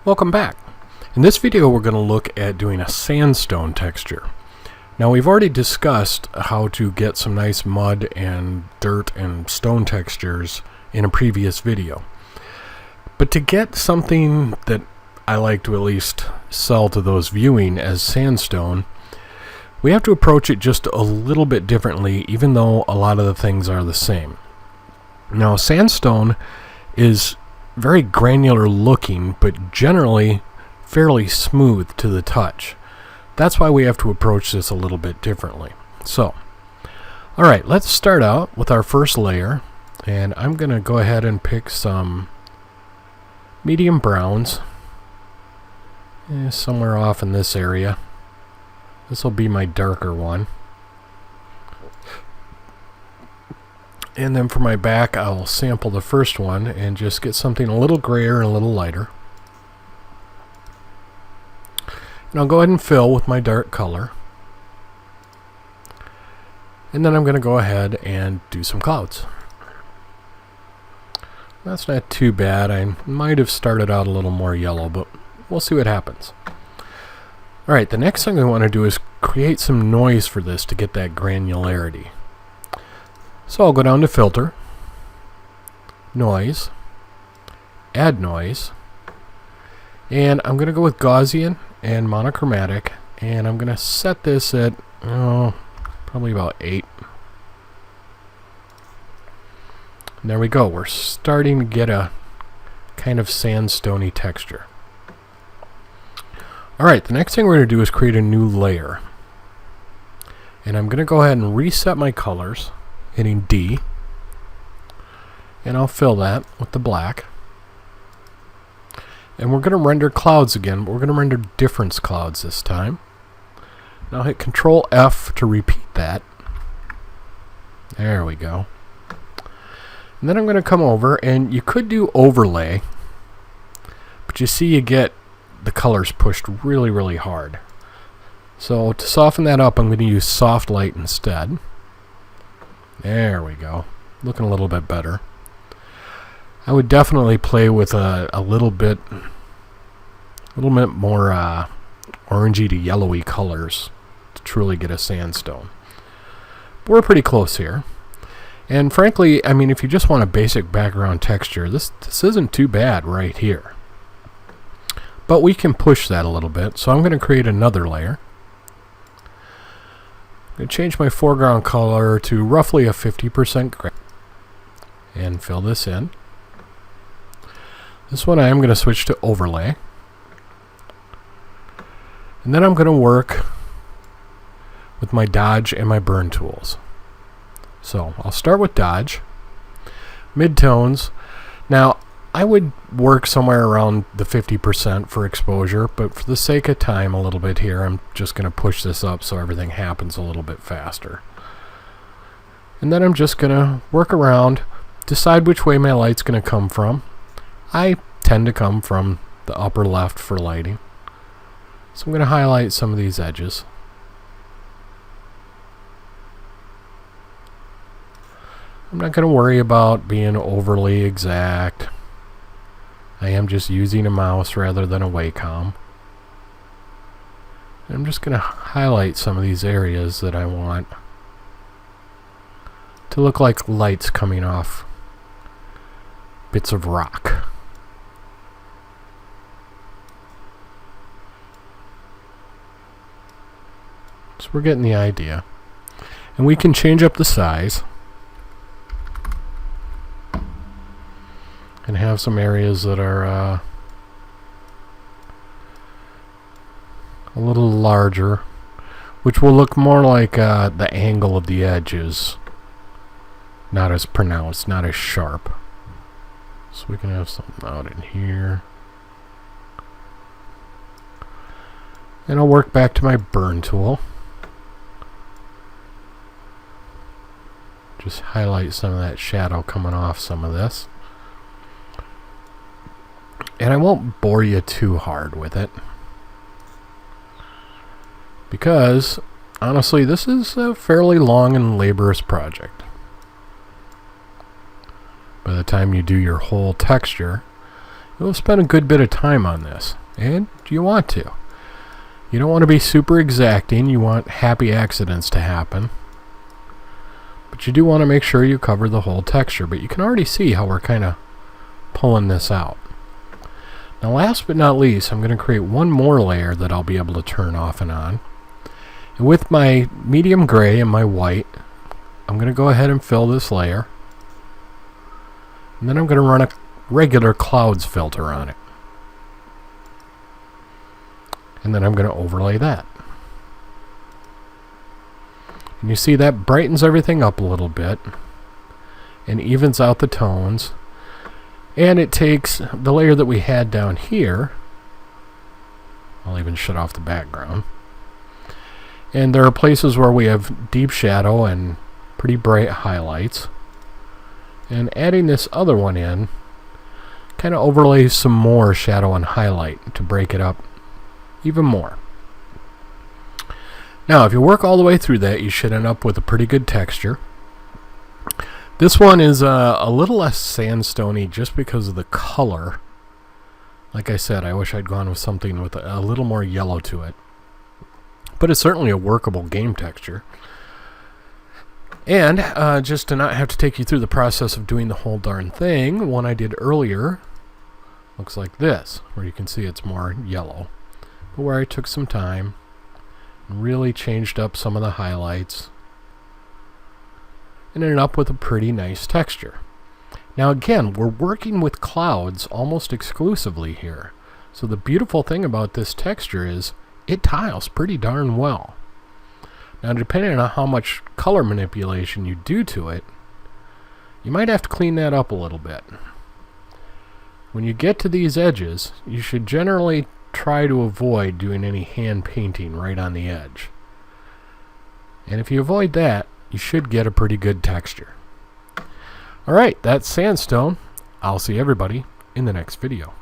Welcome back. In this video we're going to look at doing a sandstone texture. Now we've already discussed how to get some nice mud and dirt and stone textures in a previous video. But to get something that I like to at least sell to those viewing as sandstone, we have to approach it just a little bit differently, even though a lot of the things are the same. Now sandstone is very granular looking, but generally fairly smooth to the touch. That's why we have to approach this a little bit differently. So, alright, let's start out with our first layer, and I'm going to go ahead and pick some medium browns, somewhere off in this area. This will be my darker one. And then for my back, I'll sample the first one and just get something a little grayer and a little lighter. And I'll go ahead and fill with my dark color. And then I'm going to go ahead and do some clouds. That's not too bad. I might have started out a little more yellow, but we'll see what happens. Alright, the next thing I want to do is create some noise for this to get that granularity. So I'll go down to Filter, Noise, Add Noise, and I'm going to go with Gaussian and Monochromatic, and I'm going to set this at, probably about 8. And there we go. We're starting to get a kind of sandstone-y texture. Alright, the next thing we're going to do is create a new layer. And I'm going to go ahead and reset my colors, hitting D, and I'll fill that with the black. And we're going to render clouds again, but we're going to render difference clouds this time. And I'll hit Control F to repeat that. There we go. And then I'm going to come over, and you could do overlay, but you see you get the colors pushed really, really hard. So to soften that up, I'm going to use soft light instead. There we go. Looking a little bit better. I would definitely play with a little bit more orangey to yellowy colors to truly get a sandstone. But we're pretty close here. And frankly, I mean, if you just want a basic background texture, this isn't too bad right here. But we can push that a little bit, so I'm going to create another layer. I'm going to change my foreground color to roughly a 50% gray and fill this in. This one I am going to switch to overlay. And then I'm going to work with my dodge and my burn tools. So I'll start with dodge, midtones. Now I would work somewhere around the 50% for exposure, but for the sake of time a little bit here, I'm just going to push this up so everything happens a little bit faster. And then I'm just going to work around, decide which way my light's going to come from. I tend to come from the upper left for lighting. So I'm going to highlight some of these edges. I'm not going to worry about being overly exact. I am just using a mouse rather than a Wacom. I'm just going to highlight some of these areas that I want to look like lights coming off bits of rock. So we're getting the idea. And we can change up the size and have some areas that are a little larger, which will look more like the angle of the edges, not as pronounced, not as sharp. So we can have something out in here. And I'll work back to my burn tool. Just highlight some of that shadow coming off some of this. And I won't bore you too hard with it, because honestly this is a fairly long and laborious project. By the time you do your whole texture, We'll spend a good bit of time on this, and you want to. You don't want to be super exacting. You want happy accidents to happen. But you do want to make sure you cover the whole texture. But you can already see how we're kind of pulling this out. Now last but not least, I'm going to create one more layer that I'll be able to turn off and on. And with my medium gray and my white, I'm going to go ahead and fill this layer. And then I'm going to run a regular clouds filter on it. And then I'm going to overlay that. And you see that brightens everything up a little bit and evens out the tones. And it takes the layer that we had down here. I'll even shut off the background. And there are places where we have deep shadow and pretty bright highlights. And adding this other one in kind of overlays some more shadow and highlight to break it up even more. Now, if you work all the way through that, you should end up with a pretty good texture. This one is a little less sandstone-y just because of the color. Like I said, I wish I'd gone with something with a little more yellow to it. But it's certainly a workable game texture. And just to not have to take you through the process of doing the whole darn thing, one I did earlier looks like this, where you can see it's more yellow. But where I took some time and really changed up some of the highlights and ended up with a pretty nice texture. Now again, we're working with clouds almost exclusively here. So the beautiful thing about this texture is it tiles pretty darn well. Now depending on how much color manipulation you do to it, you might have to clean that up a little bit. When you get to these edges, you should generally try to avoid doing any hand painting right on the edge. And if you avoid that, you should get a pretty good texture. Alright, that's Sandstone. I'll see everybody in the next video.